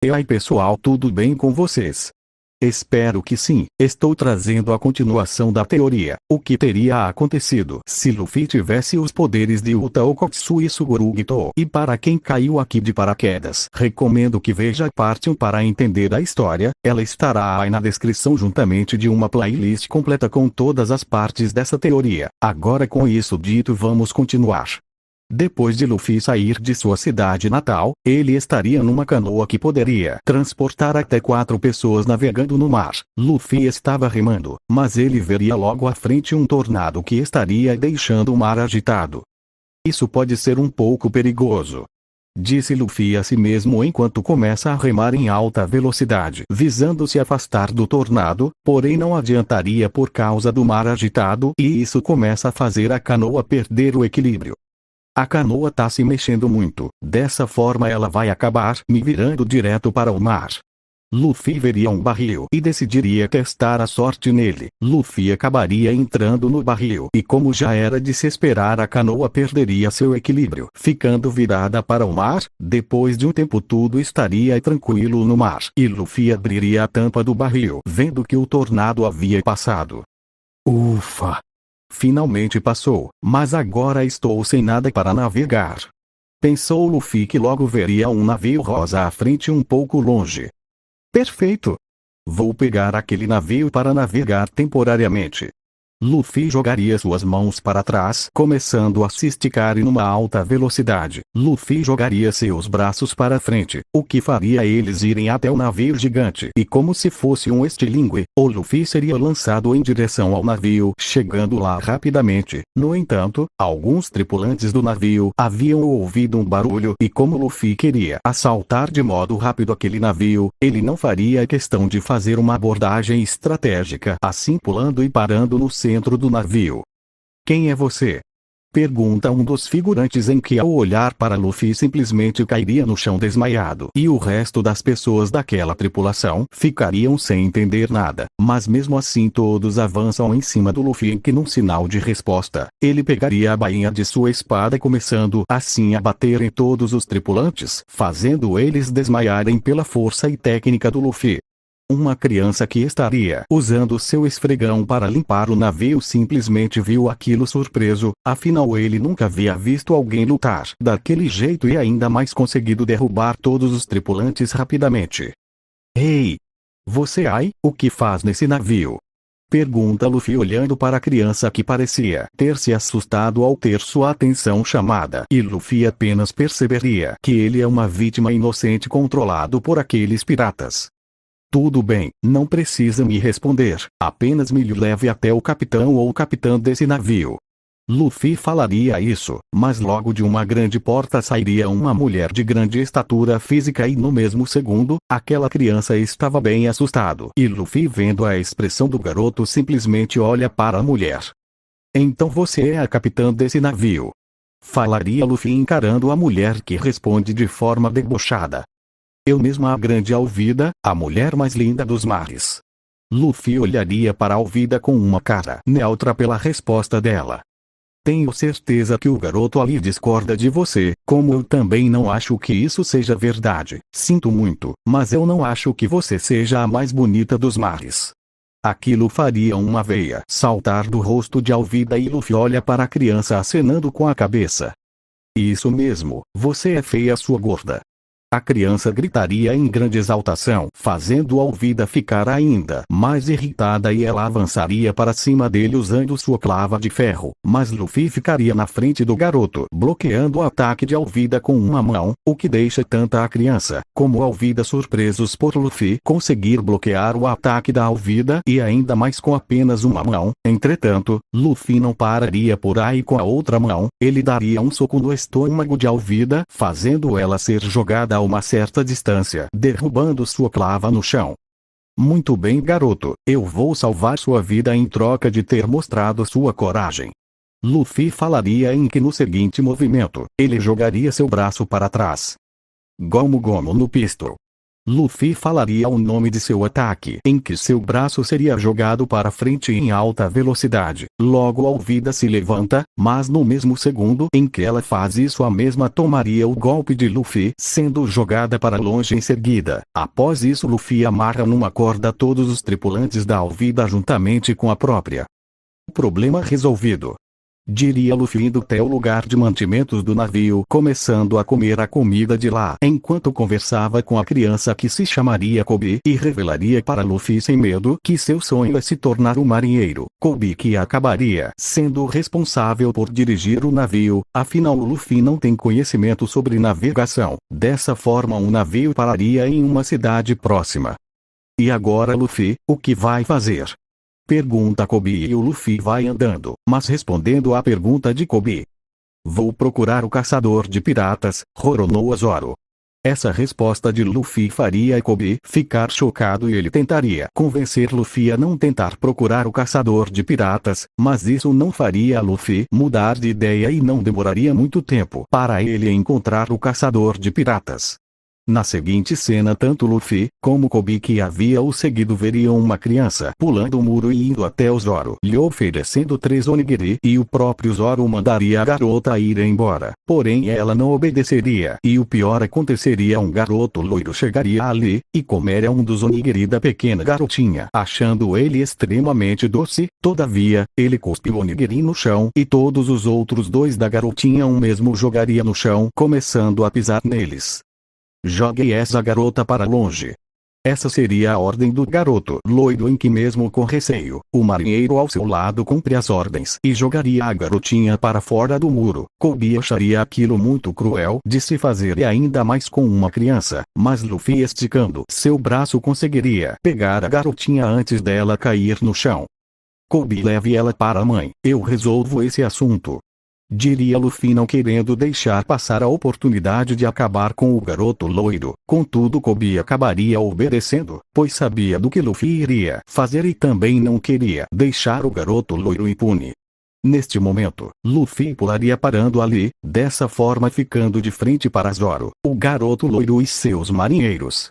E aí pessoal, tudo bem com vocês? Espero que sim. Estou trazendo a continuação da teoria. O que teria acontecido se Luffy tivesse os poderes de Uta Okotsui Sugurugito? E para quem caiu aqui de paraquedas, recomendo que veja a parte 1 para entender a história. Ela estará aí na descrição juntamente de uma playlist completa com todas as partes dessa teoria. Agora, com isso dito, vamos continuar. Depois de Luffy sair de sua cidade natal, ele estaria numa canoa que poderia transportar até 4 pessoas navegando no mar. Luffy estava remando, mas ele veria logo à frente um tornado que estaria deixando o mar agitado. Isso pode ser um pouco perigoso, disse Luffy a si mesmo enquanto começa a remar em alta velocidade, visando se afastar do tornado, porém não adiantaria por causa do mar agitado e isso começa a fazer a canoa perder o equilíbrio. A canoa tá se mexendo muito, dessa forma ela vai acabar me virando direto para o mar. Luffy veria um barril e decidiria testar a sorte nele. Luffy acabaria entrando no barril e, como já era de se esperar, a canoa perderia seu equilíbrio, ficando virada para o mar. Depois de um tempo tudo estaria tranquilo no mar e Luffy abriria a tampa do barril, vendo que o tornado havia passado. Ufa! Finalmente passou, mas agora estou sem nada para navegar. Pensou Luffy que logo veria um navio rosa à frente um pouco longe. Perfeito! Vou pegar aquele navio para navegar temporariamente. Luffy jogaria suas mãos para trás, começando a se esticar em uma alta velocidade. Luffy jogaria seus braços para frente, o que faria eles irem até o navio gigante. E como se fosse um estilingue, o Luffy seria lançado em direção ao navio, chegando lá rapidamente. No entanto, alguns tripulantes do navio haviam ouvido um barulho e como Luffy queria assaltar de modo rápido aquele navio, ele não faria questão de fazer uma abordagem estratégica, assim pulando e parando no centro do navio. Quem é você? Pergunta um dos figurantes em que ao olhar para Luffy simplesmente cairia no chão desmaiado. E o resto das pessoas daquela tripulação ficariam sem entender nada. Mas mesmo assim todos avançam em cima do Luffy que num sinal de resposta, ele pegaria a bainha de sua espada começando assim a bater em todos os tripulantes, fazendo eles desmaiarem pela força e técnica do Luffy. Uma criança que estaria usando seu esfregão para limpar o navio simplesmente viu aquilo surpreso, afinal ele nunca havia visto alguém lutar daquele jeito e ainda mais conseguido derrubar todos os tripulantes rapidamente. Ei! Você aí, o que faz nesse navio? Pergunta Luffy olhando para a criança que parecia ter se assustado ao ter sua atenção chamada. E Luffy apenas perceberia que ele é uma vítima inocente controlado por aqueles piratas. Tudo bem, não precisa me responder, apenas me leve até o capitão ou capitã desse navio. Luffy falaria isso, mas logo de uma grande porta sairia uma mulher de grande estatura física e no mesmo segundo, aquela criança estava bem assustado. E Luffy vendo a expressão do garoto simplesmente olha para a mulher. Então você é a capitã desse navio? Falaria Luffy encarando a mulher que responde de forma debochada. Eu mesma, a grande Alvida, a mulher mais linda dos mares. Luffy olharia para Alvida com uma cara neutra pela resposta dela. Tenho certeza que o garoto ali discorda de você, como eu também não acho que isso seja verdade. Sinto muito, mas eu não acho que você seja a mais bonita dos mares. Aquilo faria uma veia saltar do rosto de Alvida e Luffy olha para a criança acenando com a cabeça. Isso mesmo, você é feia, sua gorda. A criança gritaria em grande exaltação, fazendo Alvida ficar ainda mais irritada e ela avançaria para cima dele usando sua clava de ferro. Mas Luffy ficaria na frente do garoto, bloqueando o ataque de Alvida com uma mão, o que deixa tanto a criança como Alvida surpresos por Luffy conseguir bloquear o ataque da Alvida e ainda mais com apenas uma mão. Entretanto, Luffy não pararia por aí com a outra mão, ele daria um soco no estômago de Alvida, fazendo ela ser jogada a uma certa distância, derrubando sua clava no chão. Muito bem, garoto, eu vou salvar sua vida em troca de ter mostrado sua coragem. Luffy falaria em que no seguinte movimento, ele jogaria seu braço para trás. Gomu Gomu no pistol. Luffy falaria o nome de seu ataque, em que seu braço seria jogado para frente em alta velocidade. Logo a Alvida se levanta, mas no mesmo segundo em que ela faz isso, a mesma tomaria o golpe de Luffy, sendo jogada para longe em seguida. Após isso, Luffy amarra numa corda todos os tripulantes da Alvida juntamente com a própria. Problema resolvido, diria Luffy, indo até o lugar de mantimentos do navio, começando a comer a comida de lá, enquanto conversava com a criança que se chamaria Koby, e revelaria para Luffy sem medo que seu sonho é se tornar um marinheiro. Koby que acabaria sendo responsável por dirigir o navio, afinal Luffy não tem conhecimento sobre navegação. Dessa forma um navio pararia em uma cidade próxima. E agora Luffy, o que vai fazer? Pergunta Koby, e o Luffy vai andando, mas respondendo à pergunta de Koby. Vou procurar o caçador de piratas, Roronoa Zoro. Essa resposta de Luffy faria Koby ficar chocado e ele tentaria convencer Luffy a não tentar procurar o caçador de piratas, mas isso não faria Luffy mudar de ideia e não demoraria muito tempo para ele encontrar o caçador de piratas. Na seguinte cena, tanto Luffy como Koby, que havia o seguido, veriam uma criança pulando o muro e indo até o Zoro, lhe oferecendo 3 onigiri, e o próprio Zoro mandaria a garota ir embora. Porém ela não obedeceria, e o pior aconteceria: um garoto loiro chegaria ali e comeria um dos onigiri da pequena garotinha, achando ele extremamente doce. Todavia, ele cuspiu o onigiri no chão, e todos os outros 2 da garotinha o mesmo jogaria no chão, começando a pisar neles. Jogue essa garota para longe. Essa seria a ordem do garoto loiro, em que mesmo com receio, o marinheiro ao seu lado cumpre as ordens e jogaria a garotinha para fora do muro. Koby acharia aquilo muito cruel de se fazer, e ainda mais com uma criança, mas Luffy, esticando seu braço, conseguiria pegar a garotinha antes dela cair no chão. Koby, leve ela para a mãe, eu resolvo esse assunto, diria Luffy, não querendo deixar passar a oportunidade de acabar com o garoto loiro. Contudo, Koby acabaria obedecendo, pois sabia do que Luffy iria fazer e também não queria deixar o garoto loiro impune. Neste momento, Luffy pularia parando ali, dessa forma ficando de frente para Zoro, o garoto loiro e seus marinheiros.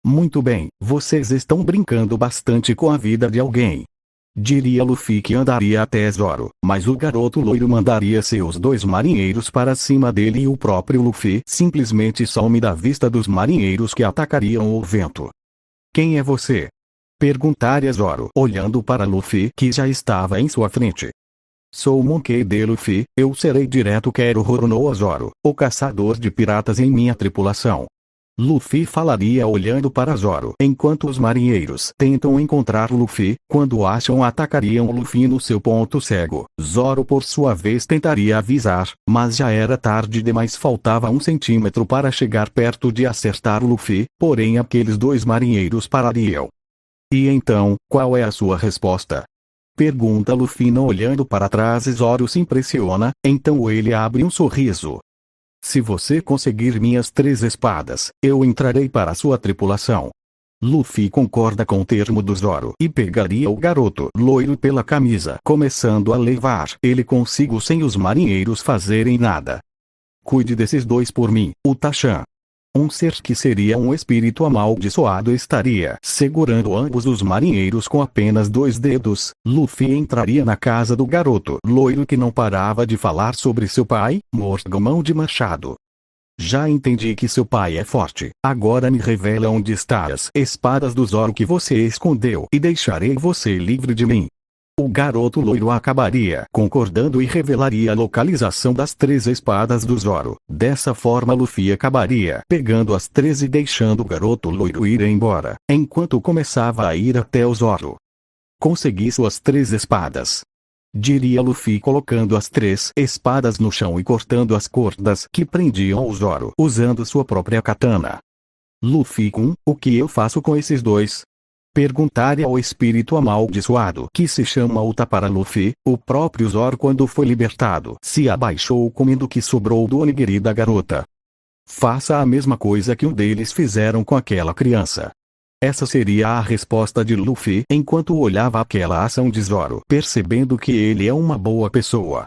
Muito bem, vocês estão brincando bastante com a vida de alguém, diria Luffy, que andaria até Zoro, mas o garoto loiro mandaria seus 2 marinheiros para cima dele, e o próprio Luffy simplesmente some da vista dos marinheiros que atacariam o vento. Quem é você? Perguntaria Zoro, olhando para Luffy, que já estava em sua frente. Sou o Monkey D. Luffy, eu serei direto, quero Roronoa Zoro, o caçador de piratas, em minha tripulação. Luffy falaria olhando para Zoro, enquanto os marinheiros tentam encontrar Luffy. Quando acham, atacariam Luffy no seu ponto cego. Zoro, por sua vez, tentaria avisar, mas já era tarde demais, faltava 1 centímetro para chegar perto de acertar Luffy, porém aqueles 2 marinheiros parariam. E então, qual é a sua resposta? Pergunta Luffy, não olhando para trás. Zoro se impressiona, então ele abre um sorriso. Se você conseguir minhas 3 espadas, eu entrarei para sua tripulação. Luffy concorda com o termo do Zoro e pegaria o garoto loiro pela camisa, começando a levar ele consigo sem os marinheiros fazerem nada. Cuide desses 2 por mim, o Tachan. Um ser que seria um espírito amaldiçoado estaria segurando ambos os marinheiros com apenas 2 dedos. Luffy entraria na casa do garoto loiro, que não parava de falar sobre seu pai, morto mão de machado. Já entendi que seu pai é forte. Agora me revela onde estão as espadas do Zoro que você escondeu, e deixarei você livre de mim. O garoto loiro acabaria concordando e revelaria a localização das 3 espadas do Zoro. Dessa forma Luffy acabaria pegando as 3 e deixando o garoto loiro ir embora, enquanto começava a ir até o Zoro. Consegui suas 3 espadas, diria Luffy, colocando as 3 espadas no chão e cortando as cordas que prendiam o Zoro, usando sua própria katana. Luffy, o que eu faço com esses 2? Perguntaria ao espírito amaldiçoado, que se chama Uta, para Luffy. O próprio Zoro, quando foi libertado, se abaixou comendo o que sobrou do onigiri da garota. Faça a mesma coisa que um deles fizeram com aquela criança. Essa seria a resposta de Luffy enquanto olhava aquela ação de Zoro, percebendo que ele é uma boa pessoa.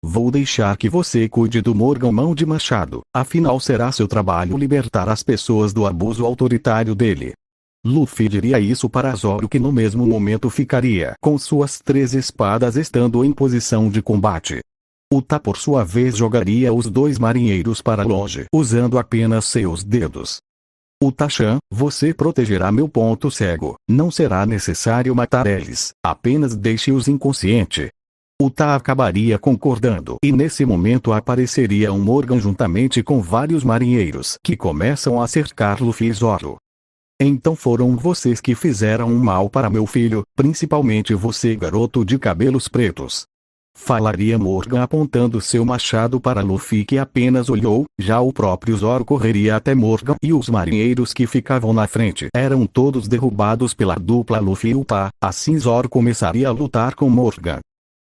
Vou deixar que você cuide do Morgan Mão de Machado, afinal será seu trabalho libertar as pessoas do abuso autoritário dele. Luffy diria isso para Zoro, que no mesmo momento ficaria com suas 3 espadas estando em posição de combate. Uta por sua vez jogaria os 2 marinheiros para longe usando apenas seus dedos. Uta-chan, você protegerá meu ponto cego, não será necessário matar eles, apenas deixe-os inconsciente. Uta acabaria concordando e nesse momento apareceria um Morgan juntamente com vários marinheiros que começam a cercar Luffy e Zoro. Então foram vocês que fizeram um mal para meu filho, principalmente você, garoto de cabelos pretos. Falaria Morgan apontando seu machado para Luffy, que apenas olhou. Já o próprio Zoro correria até Morgan e os marinheiros que ficavam na frente eram todos derrubados pela dupla Luffy e Uta. Assim Zoro começaria a lutar com Morgan.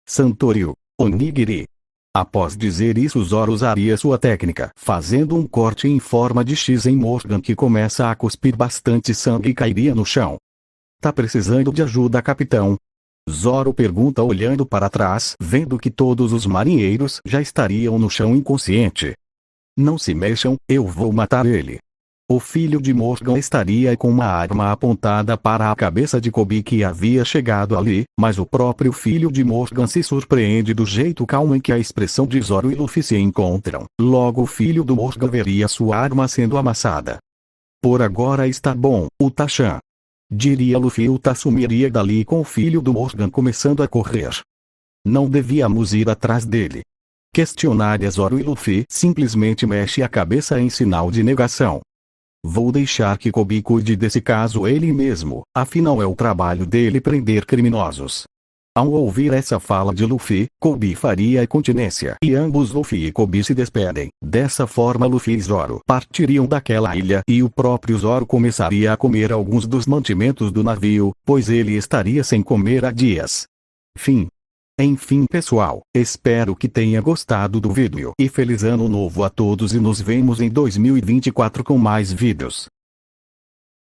Santoryu, Onigiri. Após dizer isso, Zoro usaria sua técnica, fazendo um corte em forma de X em Morgan, que começa a cuspir bastante sangue e cairia no chão. Tá precisando de ajuda, capitão? Zoro pergunta olhando para trás, vendo que todos os marinheiros já estariam no chão inconsciente. Não se mexam, eu vou matar ele. O filho de Morgan estaria com uma arma apontada para a cabeça de Kobe, que havia chegado ali, mas o próprio filho de Morgan se surpreende do jeito calmo em que a expressão de Zoro e Luffy se encontram. Logo o filho do Morgan veria sua arma sendo amassada. Por agora está bom, Uta-chan, diria Luffy. Uta sumiria dali com o filho do Morgan começando a correr. Não devíamos ir atrás dele. Questionaria Zoro e Luffy simplesmente mexe a cabeça em sinal de negação. Vou deixar que Kobe cuide desse caso ele mesmo, afinal é o trabalho dele prender criminosos. Ao ouvir essa fala de Luffy, Kobe faria continência e ambos Luffy e Kobe se despedem. Dessa forma Luffy e Zoro partiriam daquela ilha e o próprio Zoro começaria a comer alguns dos mantimentos do navio, pois ele estaria sem comer há dias. Fim. Enfim pessoal, espero que tenha gostado do vídeo e feliz ano novo a todos, e nos vemos em 2024 com mais vídeos.